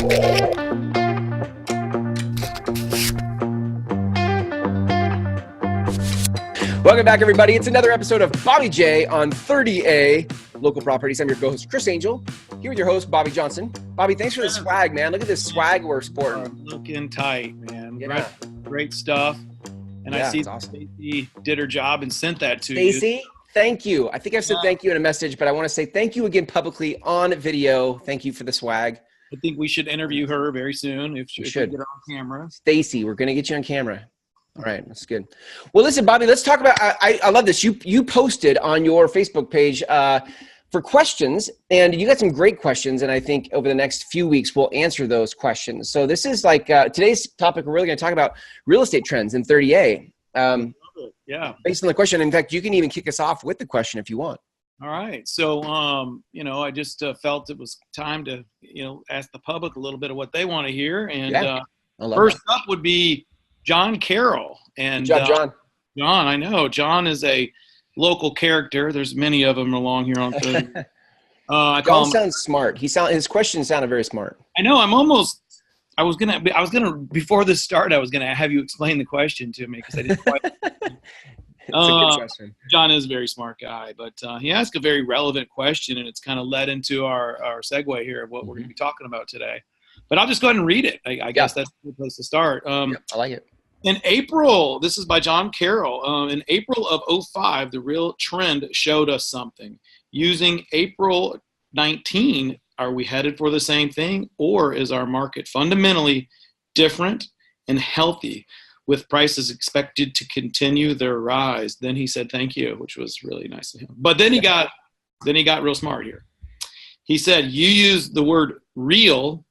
Welcome back, everybody. It's another episode of Bobby J on 30A Local Properties. I'm your co-host, Chris Angel, here with your host, Bobby Johnson. Bobby, thanks for the swag, man. Look at this swag we're sporting. Looking tight, man. Yeah. Great stuff. And I see awesome. Stacey did her job and sent that to you. Stacey, thank you. I think I've said thank you in a message, but I want to say thank you again publicly on video. Thank you for the swag. I think we should interview her very soon if we get her on camera. Stacey, we're going to get you on camera. All right, that's good. Well, listen, Bobby, let's talk about, I love this. You posted on your Facebook page for questions, and you got some great questions, and I think over the next few weeks, we'll answer those questions. So this is like, today's topic, we're really going to talk about real estate trends in 30A. Yeah. Based on the question. In fact, you can even kick us off with the question if you want. All right. So, I just felt it was time to, ask the public a little bit of what they want to hear. And first up would be John Carroll. And good job, John. John, I know. John is a local character. There's many of them along here on 30. John sounds smart. His question sounded very smart. I know. I was gonna before this started, I was gonna have you explain the question to me because I didn't quite. It's a good question. John is a very smart guy, but he asked a very relevant question, and it's kind of led into our segue here of what we're going to be talking about today. But I'll just go ahead and read it. I guess that's a good place to start. I like it. In April, this is by John Carroll. In April of 2005, the real trend showed us something. Using April 19, are we headed for the same thing, or is our market fundamentally different and healthy, with prices expected to continue their rise? Then he said, thank you, which was really nice of him. But then he got real smart here. He said, you used the word real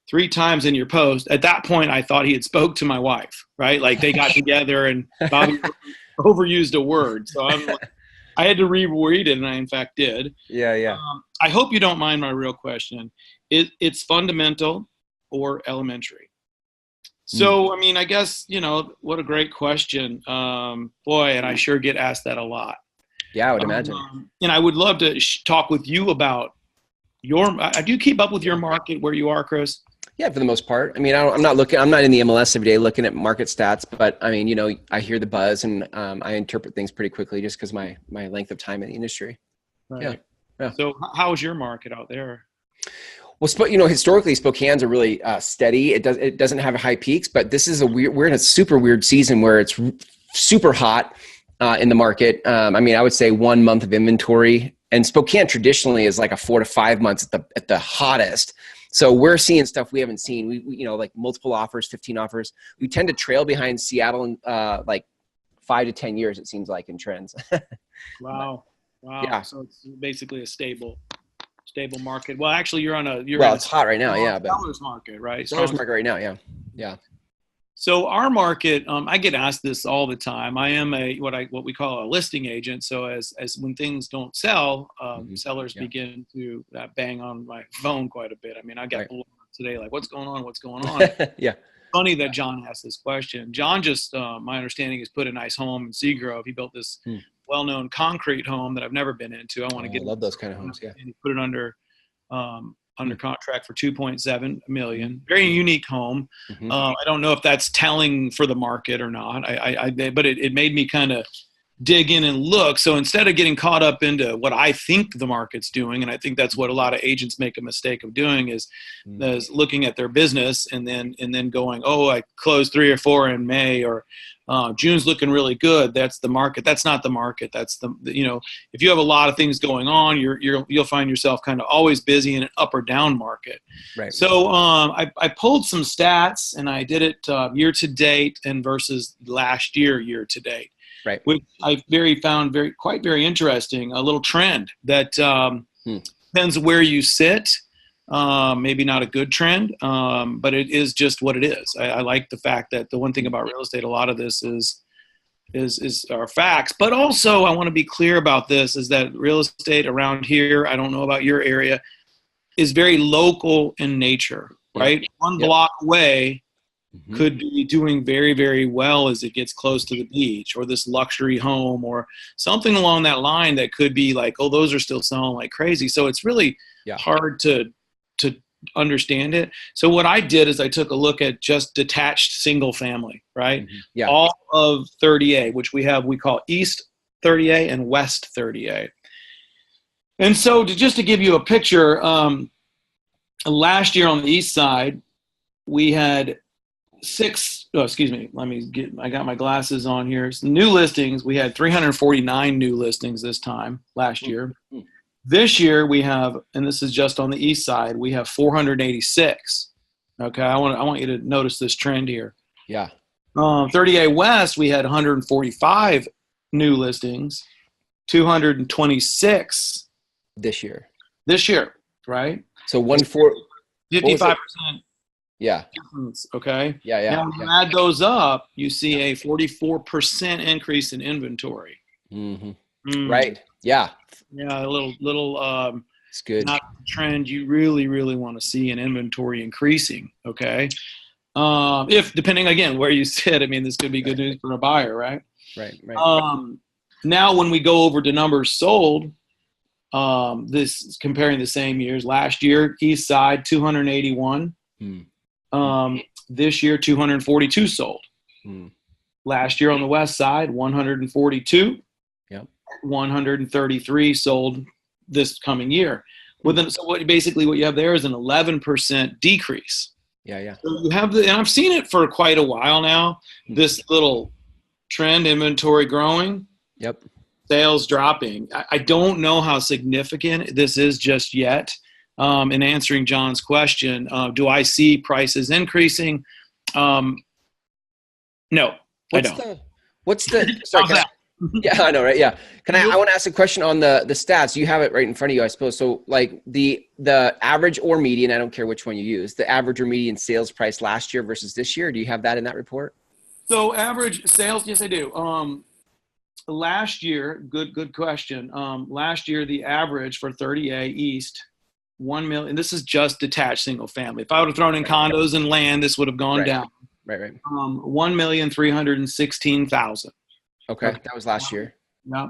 3 times in your post. At that point, I thought he had spoke to my wife, right? Like they got together and Bobby overused a word. So I had to reread it, and I in fact did. Yeah. I hope you don't mind my real question. It's fundamental or elementary? So, I guess, what a great question. Boy, and I sure get asked that a lot. Yeah, I would imagine. And I would love to talk with you about do you keep up with your market where you are, Chris? Yeah, for the most part. I'm not in the MLS every day looking at market stats, but I hear the buzz and I interpret things pretty quickly just because my length of time in the industry. Right. Yeah. So how is your market out there? Well, historically, Spokane's are really steady. It doesn't have high peaks, but this is we're in a super weird season where it's super hot in the market. I would say 1 month of inventory, and Spokane traditionally is like a 4 to 5 months at the hottest. So we're seeing stuff we haven't seen. We like multiple offers, 15 offers. We tend to trail behind Seattle in like 5 to 10 years, it seems like, in trends. Wow. Yeah. So it's basically a stable market. Well, actually, it's hot right now, yeah. Seller's market, right? Seller's market right now, yeah. So our market, I get asked this all the time. I am what we call a listing agent. So as when things don't sell, sellers begin to bang on my phone quite a bit. I got today like, what's going on? Yeah. Funny that John asked this question. John just, my understanding, is put a nice home in Seagrove. He built this well-known concrete home that I've never been into. I want to get. I love those kind of homes. Yeah. And he put it under contract for $2.7 million. Very unique home. I don't know if that's telling for the market or not. But it made me kind of dig in and look. So instead of getting caught up into what I think the market's doing, and I think that's what a lot of agents make a mistake of doing, is looking at their business and then going, oh, I closed 3 or 4 in May, or June's looking really good. That's the market. That's not the market. That's if you have a lot of things going on, you'll find yourself kind of always busy in an up or down market. Right. So I pulled some stats, and I did it year to date and versus last year to date. Right. Which I found very interesting. A little trend that depends where you sit. Maybe not a good trend, but it is just what it is. I like the fact that the one thing about real estate, a lot of this is our facts, but also I want to be clear about this, is that real estate around here, I don't know about your area, is very local in nature, right? One block away could be doing very, very well as it gets close to the beach, or this luxury home, or something along that line that could be like, oh, those are still selling like crazy. So it's really hard to understand it. So what I did is I took a look at just detached single family, right? Mm-hmm. Yeah. All of 30A, which we call East 30A and West 30A. And so just to give you a picture, last year on the east side, we had I got my glasses on here. New listings, we had 349 new listings this time last year. Mm-hmm. This year we have, and this is just on the east side, we have 486. Okay, I want you to notice this trend here. Yeah. 30A West, we had 145 new listings, 226 this year, right? So 55%. Yeah. Difference, okay. Yeah. Now, when you add those up, you see a 44% increase in inventory. Mm-hmm. Right. Yeah. Yeah. A little. It's good. Not the trend you really, really want to see in inventory increasing. Okay. If depending again where you sit, I mean, this could be good news for a buyer, right? Right. Now, when we go over to numbers sold, this is comparing the same years. Last year, East Side 281. This year 242 sold. Last year on the West Side 142. Yep. 133 sold this coming year. So what you have there is an 11% decrease. Yeah. So you have and I've seen it for quite a while now. This little trend, inventory growing. Yep. Sales dropping. I don't know how significant this is just yet. In answering John's question, do I see prices increasing? No, I don't. Sorry. Yeah, I know, right? Yeah. I want to ask a question on the stats. You have it right in front of you, I suppose. So like the average or median, I don't care which one you use, the average or median sales price last year versus this year. Do you have that in that report? So average sales, yes, I do. Last year, good question. Last year, the average for 30A East, 1 million, and this is just detached single family. If I would have thrown in condos and land, this would have gone down. Right. 1,316,000. Okay, that was last year. Yeah.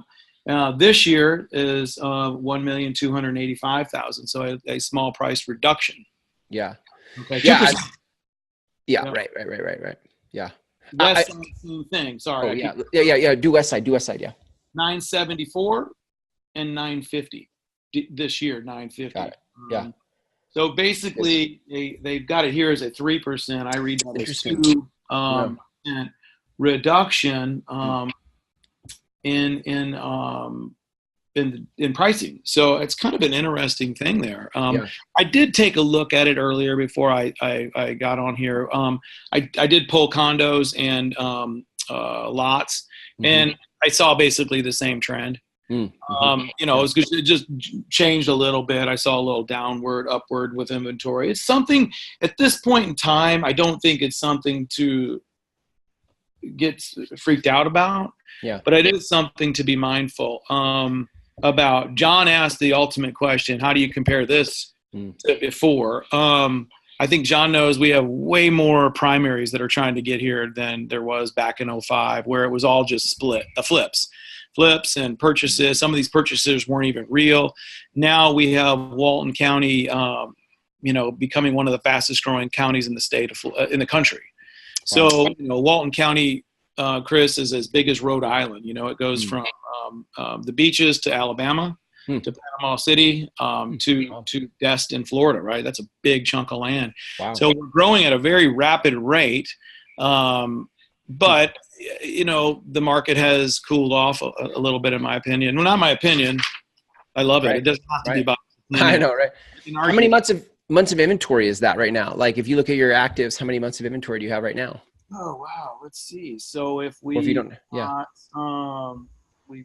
This year is 1,285,000. So a small price reduction. Yeah. Okay. Yeah. Right. Yeah. West side, same thing. Sorry. Yeah. Do West side. Yeah. 974 and 950 this year. 950. Got it. Yeah. So basically, they've got it here as a 3%. I read that as 2% reduction in pricing. So it's kind of an interesting thing there. I did take a look at it earlier before I got on here. I did pull condos and lots, and I saw basically the same trend. It just changed a little bit. I saw a little upward with inventory. It's something at this point in time, I don't think it's something to get freaked out about. Yeah. But it is something to be mindful about. John asked the ultimate question: how do you compare this to before? I think John knows we have way more primaries that are trying to get here than there was back in 2005, where it was all just flips and purchases. Some of these purchases weren't even real. Now we have Walton County, becoming one of the fastest growing counties in the country. Wow. So, Walton County, Chris, is as big as Rhode Island. It goes from the beaches to Alabama, to Panama City, to Destin, Florida, right? That's a big chunk of land. Wow. So we're growing at a very rapid rate. But, the market has cooled off a little bit, in my opinion. Well, not my opinion. I love it. Right. It doesn't have to be about. I know, right? How many months of inventory is that right now? Like, if you look at your actives, how many months of inventory do you have right now? Oh, wow. Let's see. So if you don't,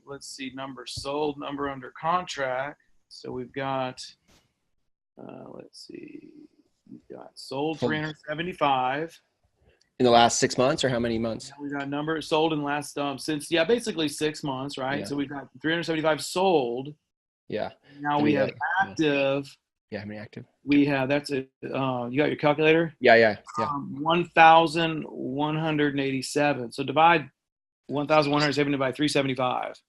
let's see, number sold, number under contract. So we've got, let's see, we've got sold 375. In the last 6 months, or how many months? We got numbers sold in the last basically 6 months, right? Yeah. So we've got 375 sold. Yeah. Now we have active. Yeah, how many active? We have you got your calculator? Yeah. 1,187. So divide 1,170 by 375.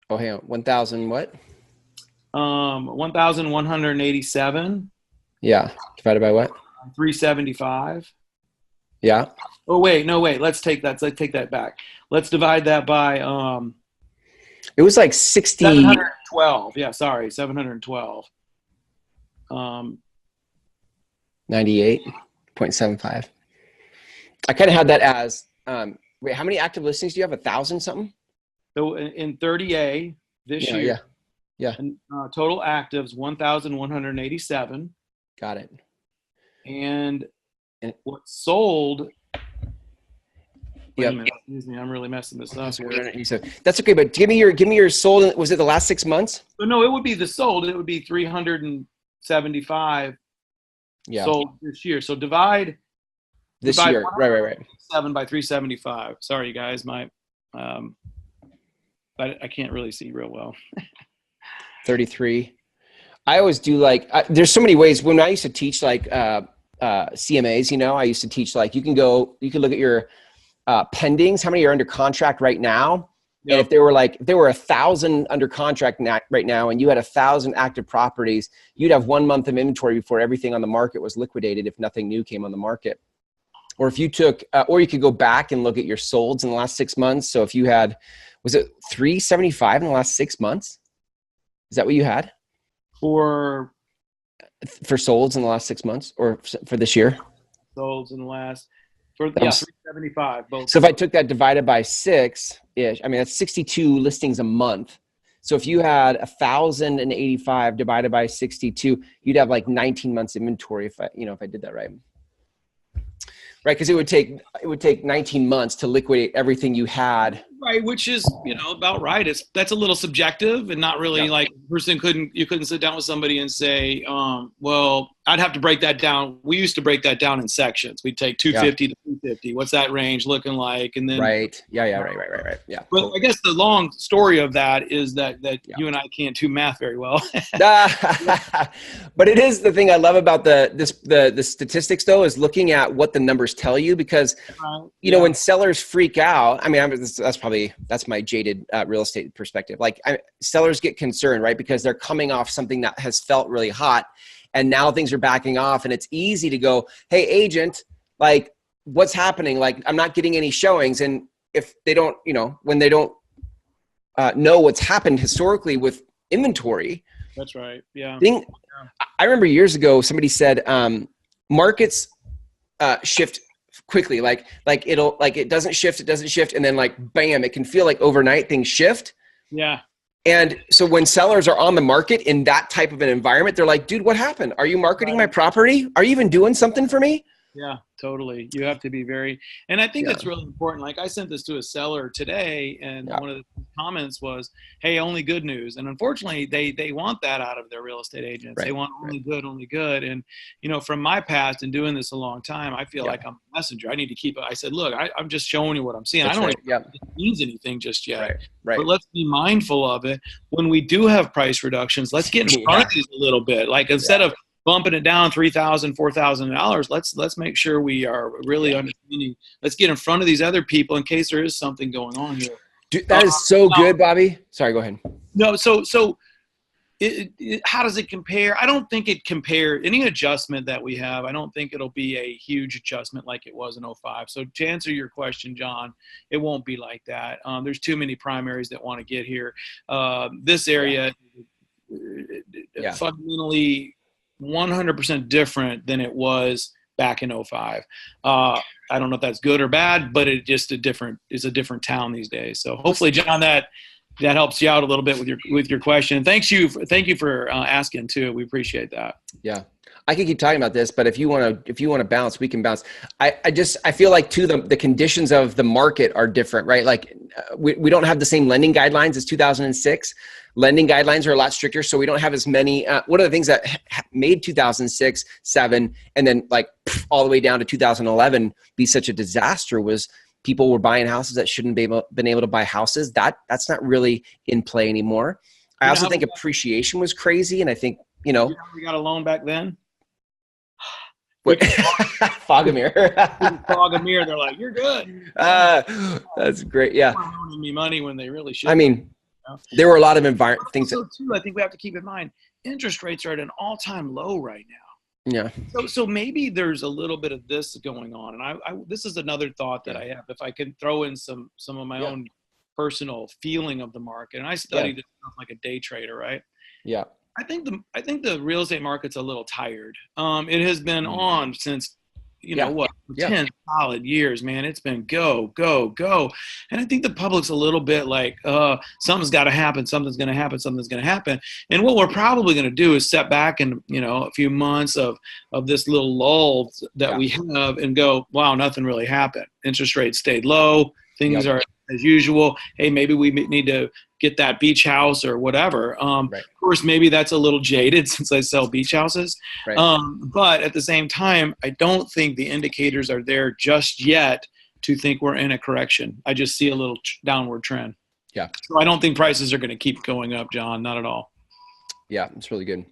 Oh, hang on. 1,000 what? 1,187. Yeah. Divided by what? 375. Yeah. Oh wait, no wait. Let's take that back. Let's divide that by It was like 60, 712. Yeah, sorry, 712. Um, 98.75. I kind of had that as, wait, how many active listings do you have? 1,000 something? so in 30A this Yeah. year, Yeah. Yeah. and total actives 1,187, Got it. and And what sold. Wait a yep. minute, excuse me, I'm really messing this up here. That's okay, but give me your sold. Was it the last 6 months? So no, it would be the sold. It would be 375 Yeah. sold this year. So divide This year. Right. 7 by 375. Sorry, you guys, but I can't really see real well. 33. I always do like, there's so many ways. When I used to teach like CMAs, I used to teach like, you can look at your pendings, how many are under contract right now. Yep. And if there were 1,000 under contract right now, and you had 1,000 active properties, you'd have 1 month of inventory before everything on the market was liquidated if nothing new came on the market. Or if you took, or you could go back and look at your solds in the last 6 months. So if you had, was it 375 in the last 6 months? Is that what you had For solds in the last 6 months, or for this year? solds in the last, 375 both. So if I took that divided by 6-ish, I mean, that's 62 listings a month. So if you had 1,085 divided by 62, you'd have like 19 months inventory if I did that right. Right, because it would take 19 months to liquidate everything you had. Right, which is about right. That's a little subjective and not really like you couldn't sit down with somebody and say, well, I'd have to break that down. We used to break that down in sections. We'd take 250 to 350. What's that range looking like? And then right, right. Yeah. But I guess the long story of that is that you and I can't do math very well. But it is the thing I love about the statistics though, is looking at what the numbers tell you, because when sellers freak out, I mean, that's my jaded real estate perspective. Like sellers get concerned, right? Because they're coming off something that has felt really hot, and now things are backing off, and it's easy to go, hey agent, like what's happening? Like I'm not getting any showings. And if they don't, when they don't know what's happened historically with inventory. That's right. Yeah. I remember years ago, somebody said markets shift quickly. Like it doesn't shift. And then like, bam, it can feel like overnight things shift. Yeah. And so when sellers are on the market in that type of an environment, they're like, dude, what happened? Are you marketing my property? Are you even doing something for me? Yeah, totally. You have to be and I think it's really important. Like I sent this to a seller today, and one of the comments was, hey, only good news. And unfortunately they want that out of their real estate agents. Right. They want only good. And, from my past and doing this a long time, I feel like I'm a messenger. I need to keep it. I said, look, I'm just showing you what I'm seeing. That's I don't think it means anything just yet. Right. But let's be mindful of it. When we do have price reductions, let's get in front of these a little bit. Like instead of bumping it down $3,000, $4,000. Let's make sure we are really understanding. Let's get in front of these other people in case there is something going on here. Dude, that is so good, Bobby. Sorry, go ahead. No, so how does it compare? I don't think it compares any adjustment that we have. I don't think it'll be a huge adjustment like it was in 2005. So to answer your question, John, it won't be like that. There's too many primaries that want to get here. This area fundamentally 100% different than it was back in 2005. I don't know if that's good or bad, but it's a different town these days. So hopefully, John, that helps you out a little bit with your question. And thank you for asking too. We appreciate that. Yeah. I can keep talking about this, but if you want to bounce, we can bounce. I feel like too, the conditions of the market are different, right? Like we don't have the same lending guidelines as 2006. Lending guidelines are a lot stricter. So we don't have as many, one of the things that made 2006, 7, and then like all the way down to 2011 be such a disaster was people were buying houses that shouldn't been able to buy houses. That's not really in play anymore. I also think appreciation was crazy. And I think, we got a loan back then. Fog a mirror. Fog a mirror. They're like, you're good. That's great. Yeah. They're loaning me money when they really should. I mean, there were a lot of things. So too, I think we have to keep in mind, interest rates are at an all-time low right now. Yeah. So maybe there's a little bit of this going on, and this is another thought that I have. If I can throw in some of my Yeah. own personal feeling of the market, and I Yeah. studied it like a day trader, right? Yeah. I think the real estate market's a little tired. It has been on since, Yeah. what, Yeah. 10 solid years, man. It's been go, go, go. And I think the public's a little bit like, something's got to happen. Something's going to happen. Something's going to happen. And what we're probably going to do is step back in, a few months of this little lull that we have and go, wow, nothing really happened. Interest rates stayed low. Things are as usual. Hey, maybe we need to get that beach house or whatever. Of course, maybe that's a little jaded since I sell beach houses. Right. But at the same time, I don't think the indicators are there just yet to think we're in a correction. I just see a little downward trend. Yeah. So I don't think prices are going to keep going up, John. Not at all. Yeah, it's really good.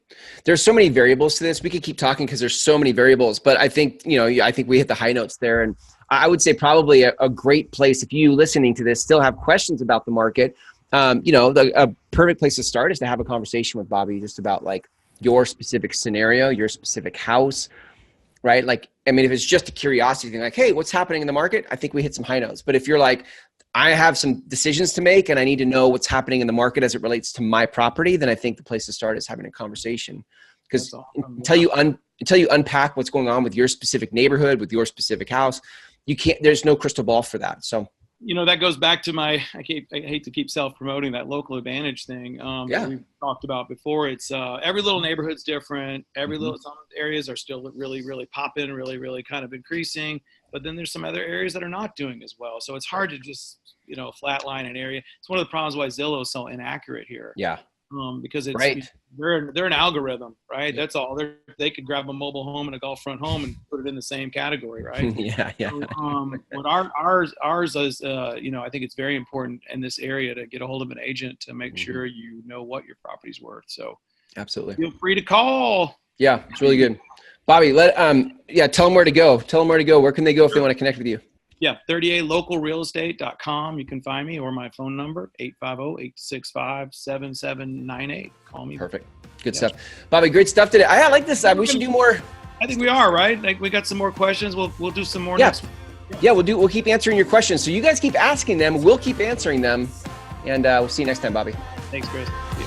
There's so many variables to this. We could keep talking because there's so many variables, but I think, I think we hit the high notes there. And I would say probably a great place, if you listening to this still have questions about the market, a perfect place to start is to have a conversation with Bobby just about like your specific scenario, your specific house, right? Like, I mean, if it's just a curiosity thing, like, hey, what's happening in the market? I think we hit some high notes. But if you're like, I have some decisions to make and I need to know what's happening in the market as it relates to my property, then I think the place to start is having a conversation. Because until you unpack what's going on with your specific neighborhood, with your specific house, there's no crystal ball for that. So, that goes back to I hate to keep self-promoting that local advantage thing that we've talked about before. It's every little neighborhood's different. Some areas are still really, really popping, really, really kind of increasing. But then there's some other areas that are not doing as well. So it's hard to just, flatline an area. It's one of the problems why Zillow is so inaccurate here. Yeah. Because it's they're an algorithm, right? That's all. They could grab a mobile home and a golf front home and put it in the same category, right? Yeah. So, but ours is, I think it's very important in this area to get a hold of an agent to make sure you know what your property's worth. So absolutely, feel free to call. Yeah, it's really good. Bobby, tell them where to go. Tell them where to go. Where can they go if they want to connect with you? Yeah, 38localrealestate.com. You can find me, or my phone number, 850-865-7798. Call me. Perfect. Good stuff. Bobby, great stuff today. I like this. We should do more. I think we are, right? Like, we got some more questions. We'll do some more next week. Yeah, we'll keep answering your questions. So you guys keep asking them. We'll keep answering them. And we'll see you next time, Bobby. Thanks, Chris. See you.